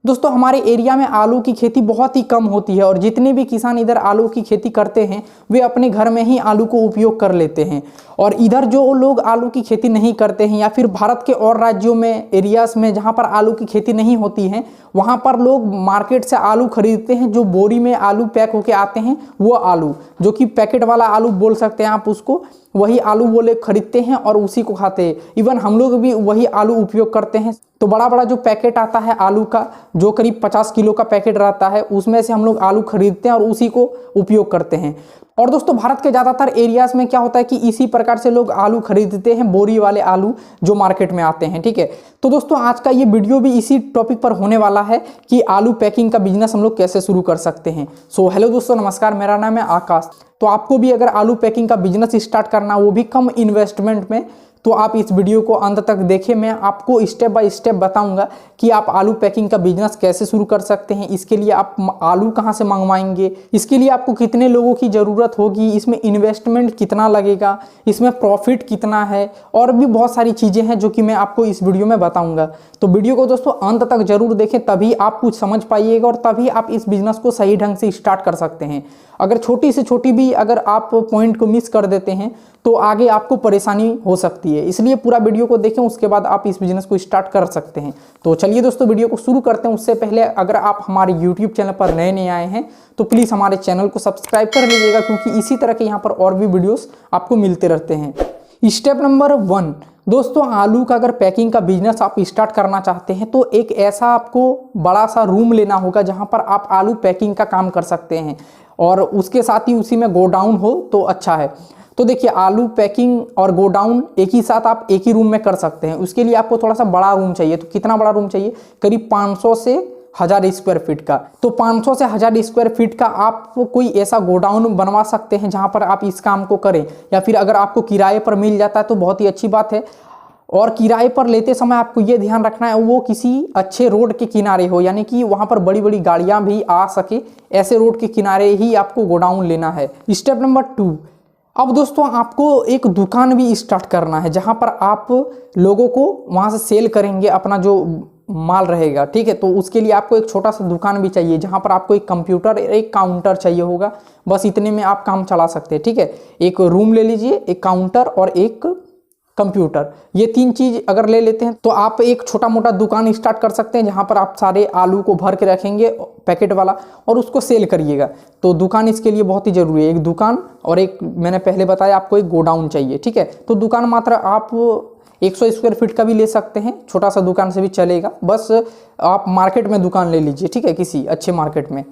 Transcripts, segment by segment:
दोस्तों हमारे एरिया में आलू की खेती बहुत ही कम होती है और जितने भी किसान इधर आलू की खेती करते हैं वे अपने घर में ही आलू को उपयोग कर लेते हैं। और इधर जो लोग आलू की खेती नहीं करते हैं या फिर भारत के और राज्यों में एरियाज में जहां पर आलू की खेती नहीं होती है वहां पर लोग मार्केट से आलू खरीदते हैं। जो बोरी में आलू पैक होके आते हैं वो आलू, जो कि पैकेट वाला आलू बोल सकते हैं आप उसको, वही आलू वो लोग खरीदते हैं और उसी को खाते हैं। इवन हम लोग भी वही आलू उपयोग करते हैं। तो बड़ा बड़ा जो पैकेट आता है आलू का, जो करीब 50 किलो का पैकेट रहता है, उसमें से हम लोग आलू खरीदते हैं और उसी को उपयोग करते हैं। और दोस्तों भारत के ज़्यादातर एरियाज में क्या होता है कि इसी प्रकार से लोग आलू खरीदते हैं, बोरी वाले आलू जो मार्केट में आते हैं। ठीक है, तो दोस्तों आज का ये वीडियो भी इसी टॉपिक पर होने वाला है कि आलू पैकिंग का बिजनेस हम लोग कैसे शुरू कर सकते हैं। सो हेलो दोस्तों, नमस्कार, मेरा नाम है आकाश। तो आपको भी अगर आलू पैकिंग का बिजनेस स्टार्ट करना, वो भी कम इन्वेस्टमेंट में, तो आप इस वीडियो को अंत तक देखें। मैं आपको स्टेप बाय स्टेप बताऊंगा कि आप आलू पैकिंग का बिजनेस कैसे शुरू कर सकते हैं। इसके लिए आप आलू कहां से मंगवाएंगे, इसके लिए आपको कितने लोगों की ज़रूरत होगी, इसमें इन्वेस्टमेंट कितना लगेगा, इसमें प्रॉफिट कितना है, और भी बहुत सारी चीज़ें हैं जो कि मैं आपको इस वीडियो में बताऊँगा। तो वीडियो को दोस्तों अंत तक जरूर देखें, तभी आप कुछ समझ पाइएगा और तभी आप इस बिज़नेस को सही ढंग से स्टार्ट कर सकते हैं। अगर छोटी से छोटी भी अगर आप पॉइंट को मिस कर देते हैं तो आगे आपको परेशानी हो सकती है। इसलिए पूरा वीडियो को देखें, उसके बाद आप इस बिजनेस को स्टार्ट कर सकते हैं। तो चलिए दोस्तों वीडियो को शुरू करते हैं। उससे पहले अगर आप हमारे यूट्यूब चैनल पर नए आए हैं तो प्लीज़ हमारे चैनल को सब्सक्राइब कर लीजिएगा, क्योंकि इसी तरह के यहाँ पर और भी वीडियोस आपको मिलते रहते हैं। स्टेप नंबर 1 दोस्तों, आलू का अगर पैकिंग का बिजनेस आप स्टार्ट करना चाहते हैं तो एक ऐसा आपको बड़ा सा रूम लेना होगा जहाँ पर आप आलू पैकिंग का काम कर सकते हैं, और उसके साथ ही उसी में गोडाउन हो तो अच्छा है। तो देखिए, आलू पैकिंग और गोडाउन एक ही साथ आप एक ही रूम में कर सकते हैं। उसके लिए आपको थोड़ा सा बड़ा रूम चाहिए। तो कितना बड़ा रूम चाहिए? करीब 500 से 1000 स्क्वायर फीट का। तो 500 से 1000 स्क्वायर फीट का आप कोई ऐसा गोडाउन बनवा सकते हैं जहां पर आप इस काम को करें, या फिर अगर आपको किराए पर मिल जाता है तो बहुत ही अच्छी बात है। और किराए पर लेते समय आपको ये ध्यान रखना है वो किसी अच्छे रोड के किनारे हो, यानी कि वहां पर बड़ी बड़ी गाड़ियां भी आ सके, ऐसे रोड के किनारे ही आपको गोडाउन लेना है। स्टेप नंबर 2, अब दोस्तों आपको एक दुकान भी स्टार्ट करना है जहां पर आप लोगों को वहां से सेल करेंगे अपना जो माल रहेगा। ठीक है, तो उसके लिए आपको एक छोटा सा दुकान भी चाहिए जहां पर आपको एक कंप्यूटर, एक काउंटर चाहिए होगा। बस इतने में आप काम चला सकते हैं। ठीक है, एक रूम ले लीजिए, एक काउंटर और एक कंप्यूटर, ये 3 चीज अगर ले लेते हैं तो आप एक छोटा मोटा दुकान स्टार्ट कर सकते हैं जहां पर आप सारे आलू को भर के रखेंगे पैकेट वाला और उसको सेल करिएगा। तो दुकान इसके लिए बहुत ही जरूरी है। एक दुकान और एक, मैंने पहले बताया, आपको एक गोडाउन चाहिए। ठीक है, तो दुकान मात्र आप 100 स्क्वायर फीट का भी ले सकते हैं, छोटा सा दुकान से भी चलेगा। बस आप मार्केट में दुकान ले लीजिए, ठीक है, किसी अच्छे मार्केट में।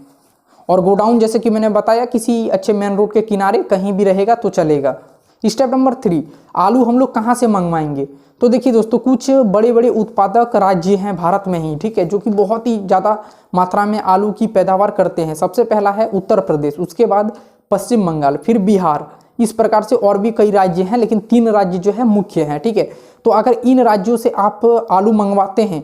और गोडाउन जैसे कि मैंने बताया किसी अच्छे मेन रोड के किनारे कहीं भी रहेगा तो चलेगा। स्टेप नंबर 3, आलू हम लोग कहाँ से मंगवाएंगे? तो देखिए दोस्तों, कुछ बड़े बड़े उत्पादक राज्य हैं भारत में ही, ठीक है, जो कि बहुत ही ज़्यादा मात्रा में आलू की पैदावार करते हैं। सबसे पहला है उत्तर प्रदेश, उसके बाद पश्चिम बंगाल, फिर बिहार। इस प्रकार से और भी कई राज्य हैं, लेकिन 3 राज्य जो है मुख्य हैं। ठीक है, तो अगर इन राज्यों से आप आलू मंगवाते हैं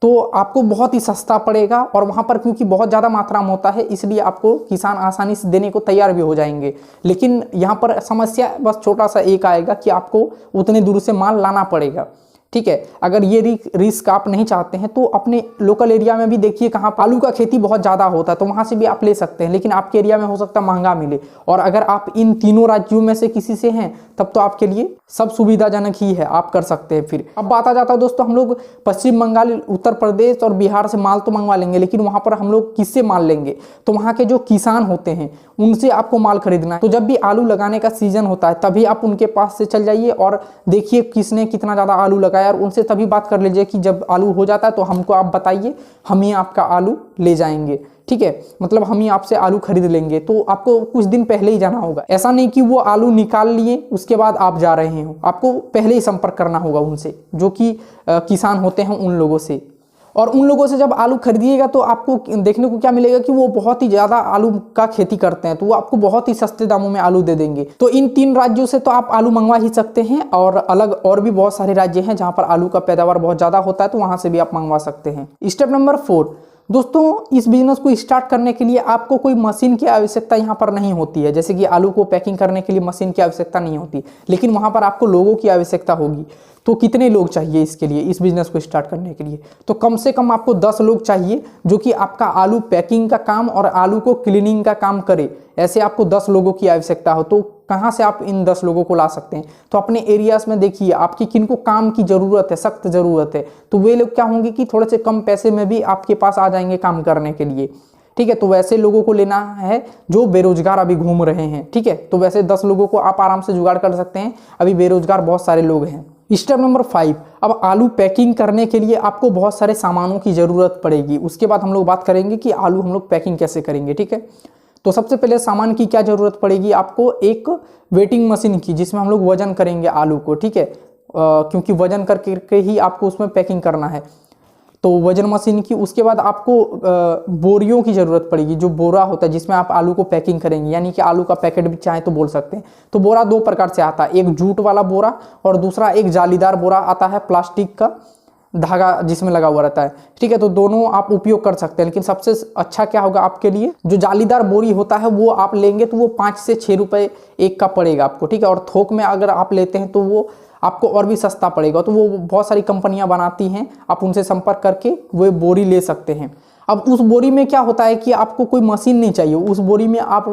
तो आपको बहुत ही सस्ता पड़ेगा, और वहाँ पर क्योंकि बहुत ज़्यादा मात्रा में होता है इसलिए आपको किसान आसानी से देने को तैयार भी हो जाएंगे। लेकिन यहाँ पर समस्या बस छोटा सा एक आएगा कि आपको उतने दूर से माल लाना पड़ेगा। ठीक है, अगर ये रिस्क आप नहीं चाहते हैं तो अपने लोकल एरिया में भी देखिए कहाँ आलू का खेती बहुत ज़्यादा होता है, तो वहाँ से भी आप ले सकते हैं। लेकिन आपके एरिया में हो सकता है महंगा मिले, और अगर आप इन तीनों राज्यों में से किसी से हैं तब तो आपके लिए सब सुविधाजनक ही है, आप कर सकते हैं। फिर अब बात आ जाता है दोस्तों, हम लोग पश्चिम बंगाल, उत्तर प्रदेश और बिहार से माल तो मंगवा लेंगे, लेकिन वहाँ पर हम लोग किससे माल लेंगे? तो वहाँ के जो किसान होते हैं उनसे आपको माल खरीदना है। तो जब भी आलू लगाने का सीजन होता है तभी आप उनके पास से चल जाइए और देखिए किसने कितना ज़्यादा आलू लगाया, और उनसे तभी बात कर लीजिए कि जब आलू हो जाता है तो हमको आप बताइए, हम ही आपका आलू ले जाएंगे। ठीक है, मतलब हम ही आपसे आलू खरीद लेंगे। तो आपको कुछ दिन पहले ही जाना होगा, ऐसा नहीं कि वो आलू निकाल लिए उसके बाद आप जा रहे हो। आपको पहले ही संपर्क करना होगा उनसे, जो कि किसान होते हैं उन लोगों से। और उन लोगों से जब आलू खरीदिएगा तो आपको देखने को क्या मिलेगा कि वो बहुत ही ज़्यादा आलू का खेती करते हैं, तो वो आपको बहुत ही सस्ते दामों में आलू दे देंगे। तो इन 3 राज्यों से तो आप आलू मंगवा ही सकते हैं, और अलग और भी बहुत सारे राज्य हैं जहाँ पर आलू का पैदावार बहुत ज़्यादा होता है, तो वहाँ से भी आप मंगवा सकते हैं। स्टेप नंबर 4, दोस्तों इस बिजनेस को स्टार्ट करने के लिए आपको कोई मशीन की आवश्यकता यहाँ पर नहीं होती है। जैसे कि आलू को पैकिंग करने के लिए मशीन की आवश्यकता नहीं होती, लेकिन वहाँ पर आपको लोगों की आवश्यकता होगी। तो कितने लोग चाहिए इसके लिए, इस बिजनेस को स्टार्ट करने के लिए? तो कम से कम आपको 10 लोग चाहिए जो कि आपका आलू पैकिंग का काम और आलू को क्लीनिंग का काम करे। ऐसे आपको 10 लोगों की आवश्यकता हो। तो कहाँ से आप इन 10 लोगों को ला सकते हैं? तो अपने एरियाज में देखिए आपकी किनको काम की ज़रूरत है, सख्त ज़रूरत है, तो वे लोग क्या होंगे कि थोड़े से कम पैसे में भी आपके पास आ जाएंगे काम करने के लिए। ठीक है, तो वैसे लोगों को लेना है जो बेरोजगार अभी घूम रहे हैं। ठीक है, तो वैसे 10 लोगों को आप आराम से जुगाड़ कर सकते हैं, अभी बेरोजगार बहुत सारे लोग हैं। स्टेप नंबर 5, अब आलू पैकिंग करने के लिए आपको बहुत सारे सामानों की ज़रूरत पड़ेगी। उसके बाद हम लोग बात करेंगे कि आलू हम लोग पैकिंग कैसे करेंगे। ठीक है, तो सबसे पहले सामान की क्या ज़रूरत पड़ेगी आपको? एक वेटिंग मशीन की, जिसमें हम लोग वजन करेंगे आलू को। ठीक है, क्योंकि वजन करके ही आपको उसमें पैकिंग करना है, तो वजन मशीन की। उसके बाद आपको बोरियों की ज़रूरत पड़ेगी, जो बोरा होता है जिसमें आप आलू को पैकिंग करेंगे, यानी कि आलू का पैकेट भी चाहे तो बोल सकते हैं। तो बोरा 2 प्रकार से आता है, एक जूट वाला बोरा और दूसरा एक जालीदार बोरा आता है, प्लास्टिक का धागा जिसमें लगा हुआ रहता है। ठीक है, तो दोनों आप उपयोग कर सकते हैं, लेकिन सबसे अच्छा क्या होगा आपके लिए, जो जालीदार बोरी होता है वो आप लेंगे तो वो 5 से 6 रुपये एक का पड़ेगा आपको। ठीक है, और थोक में अगर आप लेते हैं तो वो आपको और भी सस्ता पड़ेगा। तो वो बहुत सारी कंपनियां बनाती हैं, आप उनसे संपर्क करके वो बोरी ले सकते हैं। अब उस बोरी में क्या होता है कि आपको कोई मशीन नहीं चाहिए, उस बोरी में आप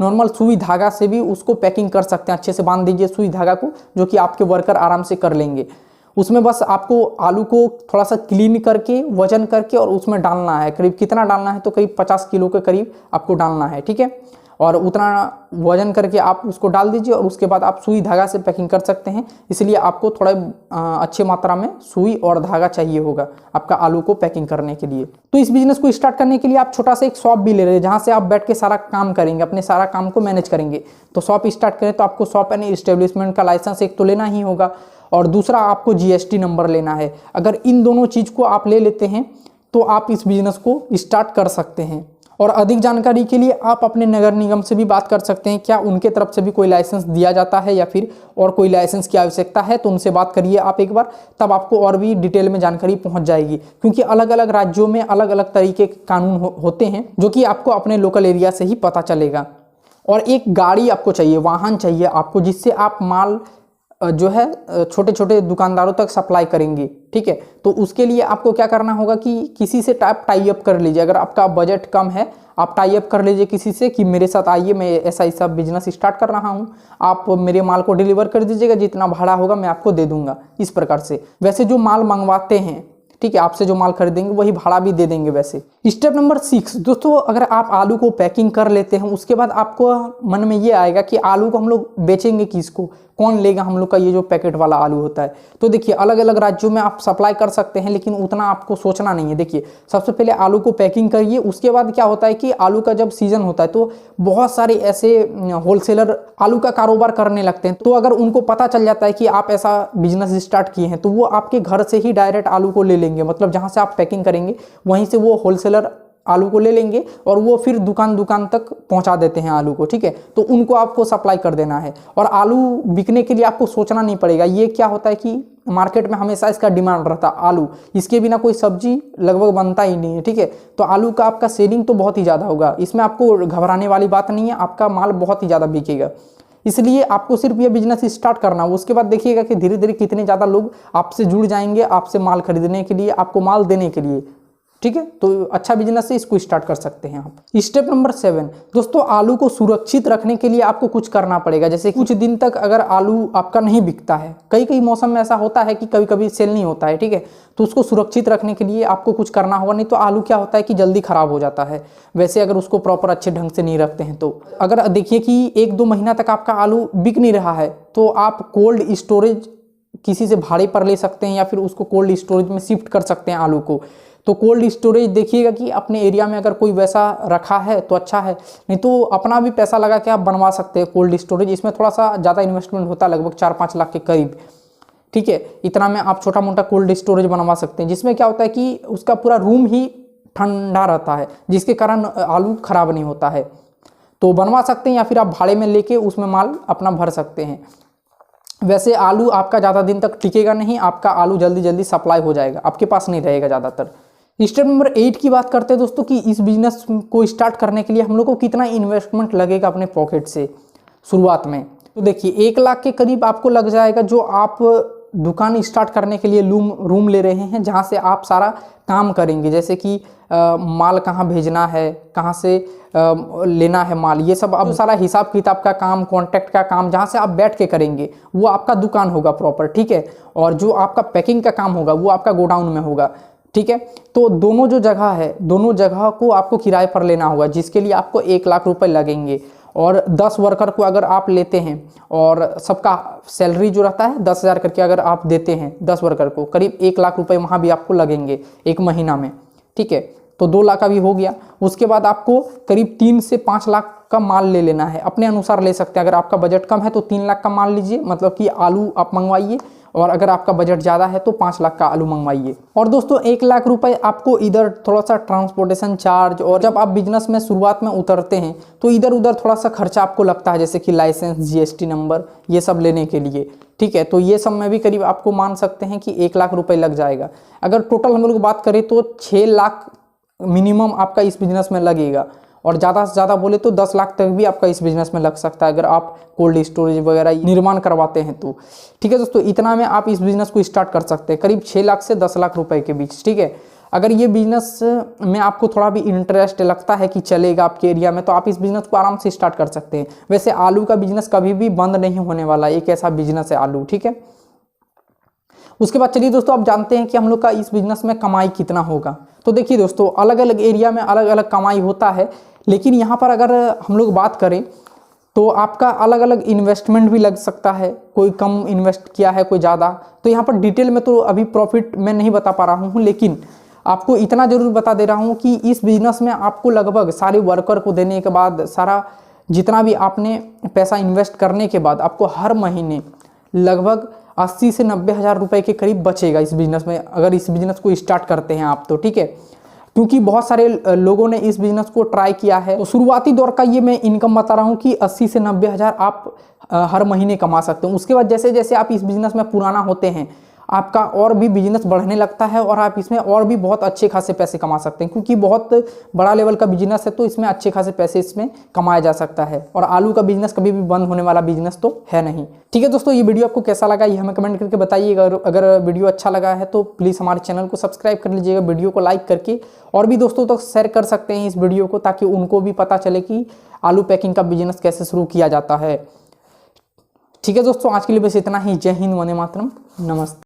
नॉर्मल सुई धागा से भी उसको पैकिंग कर सकते हैं। अच्छे से बांध दीजिए सुई धागा को, जो कि आपके वर्कर आराम से कर लेंगे। उसमें बस आपको आलू को थोड़ा सा क्लीन करके, वजन करके और उसमें डालना है। करीब कितना डालना है? तो करीब 50 किलो के करीब आपको डालना है। ठीक है, और उतना वजन करके आप उसको डाल दीजिए और उसके बाद आप सुई धागा से पैकिंग कर सकते हैं। इसलिए आपको थोड़ा अच्छे मात्रा में सुई और धागा चाहिए होगा आपका आलू को पैकिंग करने के लिए। तो इस बिजनेस को स्टार्ट करने के लिए आप छोटा सा एक शॉप भी ले रहे हैं, जहाँ से आप बैठ के सारा काम करेंगे, अपने सारा काम को मैनेज करेंगे। तो शॉप स्टार्ट करें तो आपको शॉप एंड इस्टेब्लिशमेंट का लाइसेंस एक तो लेना ही होगा, और दूसरा आपको GST नंबर लेना है। अगर इन दोनों चीज़ को आप ले लेते हैं तो आप इस बिजनेस को स्टार्ट कर सकते हैं। और अधिक जानकारी के लिए आप अपने नगर निगम से भी बात कर सकते हैं, क्या उनके तरफ से भी कोई लाइसेंस दिया जाता है या फिर और कोई लाइसेंस की आवश्यकता है, तो उनसे बात करिए आप एक बार, तब आपको और भी डिटेल में जानकारी पहुंच जाएगी। क्योंकि अलग अलग राज्यों में अलग अलग तरीके के कानून होते हैं, जो कि आपको अपने लोकल एरिया से ही पता चलेगा। और एक गाड़ी आपको चाहिए, वाहन चाहिए आपको, जिससे आप माल जो है छोटे छोटे दुकानदारों तक सप्लाई करेंगे। ठीक है, तो उसके लिए आपको क्या करना होगा कि किसी से टाई अप कर लीजिए। अगर आपका बजट कम है, आप टाई अप कर लीजिए किसी से कि मेरे साथ आइए, मैं ऐसा बिजनेस स्टार्ट कर रहा हूँ, आप मेरे माल को डिलीवर कर दीजिएगा, जितना भाड़ा होगा मैं आपको दे दूंगा। इस प्रकार से वैसे जो माल मंगवाते हैं, ठीक है, आपसे जो माल खरीदेंगे वही भाड़ा भी दे देंगे वैसे। स्टेप नंबर 6 दोस्तों, अगर आप आलू को पैकिंग कर लेते हैं, उसके बाद आपको मन में ये आएगा कि आलू को हम लोग बेचेंगे किसको, कौन लेगा हम लोग का ये जो पैकेट वाला आलू होता है। तो देखिए अलग अलग राज्यों में आप सप्लाई कर सकते हैं, लेकिन उतना आपको सोचना नहीं है। देखिए सबसे पहले आलू को पैकिंग करिए, उसके बाद क्या होता है कि आलू का जब सीजन होता है तो बहुत सारे ऐसे होलसेलर आलू का कारोबार करने लगते हैं। तो अगर उनको पता चल जाता है कि आप ऐसा बिजनेस स्टार्ट किए हैं, तो वो आपके घर से ही डायरेक्ट आलू को ले लेंगे। मतलब जहाँ से आप पैकिंग करेंगे वहीं से वो होलसेलर आलू को ले लेंगे और वो फिर दुकान दुकान तक पहुंचा देते हैं आलू को। ठीक है, तो उनको आपको सप्लाई कर देना है। और आलू बिकने के लिए आपको सोचना नहीं पड़ेगा। ये क्या होता है कि मार्केट में हमेशा इसका डिमांड रहता है आलू, इसके बिना कोई सब्जी लगभग बनता ही नहीं है। ठीक है, तो आलू का आपका सेलिंग तो बहुत ही ज़्यादा होगा, इसमें आपको घबराने वाली बात नहीं है, आपका माल बहुत ही ज़्यादा बिकेगा। इसलिए आपको सिर्फ ये बिजनेस स्टार्ट करना, उसके बाद देखिएगा कि धीरे धीरे कितने ज़्यादा लोग आपसे जुड़ जाएंगे, आपसे माल खरीदने के लिए, आपको माल देने के लिए। ठीक है, तो अच्छा बिजनेस है, इसको स्टार्ट कर सकते हैं आप। स्टेप नंबर 7 दोस्तों, आलू को सुरक्षित रखने के लिए आपको कुछ करना पड़ेगा। जैसे कुछ दिन तक अगर आलू आपका नहीं बिकता है, कई कई मौसम में ऐसा होता है कि कभी कभी सेल नहीं होता है। ठीक है, तो उसको सुरक्षित रखने के लिए आपको कुछ करना होगा, नहीं तो आलू क्या होता है कि जल्दी खराब हो जाता है वैसे अगर उसको प्रॉपर अच्छे ढंग से नहीं रखते हैं। तो अगर देखिए कि 1-2 महीना तक आपका आलू बिक नहीं रहा है, तो आप कोल्ड स्टोरेज किसी से भाड़े पर ले सकते हैं या फिर उसको कोल्ड स्टोरेज में शिफ्ट कर सकते हैं आलू को। तो कोल्ड स्टोरेज देखिएगा कि अपने एरिया में अगर कोई वैसा रखा है तो अच्छा है, नहीं तो अपना भी पैसा लगा के आप बनवा सकते हैं कोल्ड स्टोरेज। इसमें थोड़ा सा ज़्यादा इन्वेस्टमेंट होता है, लगभग 4-5 लाख के करीब। ठीक है, इतना में आप छोटा मोटा कोल्ड स्टोरेज बनवा सकते हैं, जिसमें क्या होता है कि उसका पूरा रूम ही ठंडा रहता है, जिसके कारण आलू खराब नहीं होता है। तो बनवा सकते हैं या फिर आप भाड़े में लेके उसमें माल अपना भर सकते हैं। वैसे आलू आपका ज़्यादा दिन तक टिकेगा नहीं, आपका आलू जल्दी जल्दी सप्लाई हो जाएगा, आपके पास नहीं रहेगा ज़्यादातर। स्टेप नंबर 8 की बात करते हैं दोस्तों कि इस बिजनेस को स्टार्ट करने के लिए हम लोग को कितना इन्वेस्टमेंट लगेगा अपने पॉकेट से शुरुआत में। तो देखिए 1 लाख के करीब आपको लग जाएगा, जो आप दुकान स्टार्ट करने के लिए रूम ले रहे हैं जहाँ से आप सारा काम करेंगे, जैसे कि माल कहाँ भेजना है, कहाँ से लेना है माल, ये सब अब सारा हिसाब किताब का काम, कॉन्ट्रैक्ट का काम जहाँ से आप बैठ के करेंगे वो आपका दुकान होगा प्रॉपर, ठीक है। और जो आपका पैकिंग का काम होगा वो आपका गोडाउन में होगा, ठीक है। तो दोनों जो जगह है, दोनों जगह को आपको किराए पर लेना होगा, जिसके लिए आपको 1 लाख रुपए लगेंगे। और 10 वर्कर को अगर आप लेते हैं और सबका सैलरी जो रहता है 10,000 करके अगर आप देते हैं 10 वर्कर को, करीब 1 लाख रुपए वहाँ भी आपको लगेंगे 1 महीना में, ठीक है। तो 2 लाख अभी हो गया। उसके बाद आपको करीब 3 से 5 लाख का माल ले लेना है, अपने अनुसार ले सकते हैं। अगर आपका बजट कम है तो 3 लाख का माल लीजिए, मतलब कि आलू आप मंगवाइए, और अगर आपका बजट ज़्यादा है तो 5 लाख का आलू मंगवाइए। और दोस्तों 1 लाख रुपए आपको इधर थोड़ा सा ट्रांसपोर्टेशन चार्ज, और जब आप बिजनेस में शुरुआत में उतरते हैं तो इधर उधर थोड़ा सा खर्चा आपको लगता है, जैसे कि लाइसेंस, GST नंबर, ये सब लेने के लिए, ठीक है। तो ये सब में भी करीब आपको मान सकते हैं कि 1 लाख रुपए लग जाएगा। अगर टोटल हम लोग बात करें तो 6 लाख मिनिमम आपका इस बिज़नेस में लगेगा, और ज़्यादा से ज़्यादा बोले तो 10 लाख तक भी आपका इस बिज़नेस में लग सकता है अगर आप कोल्ड स्टोरेज वगैरह निर्माण करवाते हैं तो, ठीक है दोस्तों। इतना में आप इस बिज़नेस को स्टार्ट कर सकते हैं, करीब 6 लाख से 10 लाख रुपए के बीच, ठीक है। अगर ये बिज़नेस में आपको थोड़ा भी इंटरेस्ट लगता है कि चलेगा आपके एरिया में, तो आप इस बिज़नेस को आराम से स्टार्ट कर सकते हैं। वैसे आलू का बिज़नेस कभी भी बंद नहीं होने वाला, एक ऐसा बिज़नेस है आलू, ठीक है। उसके बाद चलिए दोस्तों, आप जानते हैं कि हम लोग का इस बिज़नेस में कमाई कितना होगा। तो देखिए दोस्तों, अलग अलग एरिया में अलग अलग कमाई होता है, लेकिन यहाँ पर अगर हम लोग बात करें तो आपका अलग अलग इन्वेस्टमेंट भी लग सकता है, कोई कम इन्वेस्ट किया है, कोई ज़्यादा। तो यहाँ पर डिटेल में तो अभी प्रॉफिट मैं नहीं बता पा रहा हूँ, लेकिन आपको इतना ज़रूर बता दे रहा हूँ कि इस बिज़नेस में आपको लगभग सारे वर्कर को देने के बाद, सारा जितना भी आपने पैसा इन्वेस्ट करने के बाद, आपको हर महीने लगभग 80 से 90 हज़ार रुपये के करीब बचेगा इस बिज़नेस में, अगर इस बिज़नेस को स्टार्ट करते हैं आप तो, ठीक है। क्योंकि बहुत सारे लोगों ने इस बिज़नेस को ट्राई किया है। तो शुरुआती दौर का ये मैं इनकम बता रहा हूँ कि 80 से 90 हज़ार आप हर महीने कमा सकते हैं। उसके बाद जैसे जैसे आप इस बिज़नेस में पुराना होते हैं, आपका और भी बिजनेस बढ़ने लगता है और आप इसमें और भी बहुत अच्छे खासे पैसे कमा सकते हैं, क्योंकि बहुत बड़ा लेवल का बिजनेस है, तो इसमें अच्छे खासे पैसे इसमें कमाया जा सकता है। और आलू का बिजनेस कभी भी बंद होने वाला बिजनेस तो है नहीं, ठीक है दोस्तों। ये वीडियो आपको कैसा लगा ये हमें कमेंट करके बताइएगा। अगर वीडियो अच्छा लगा है तो प्लीज़ हमारे चैनल को सब्सक्राइब कर लीजिएगा, वीडियो को लाइक करके, और भी दोस्तों तक शेयर कर सकते हैं इस वीडियो को, ताकि उनको भी पता चले कि आलू पैकिंग का बिजनेस कैसे शुरू किया जाता है। ठीक है दोस्तों, आज के लिए बस इतना ही। जय हिंद, वंदे मातरम, नमस्ते।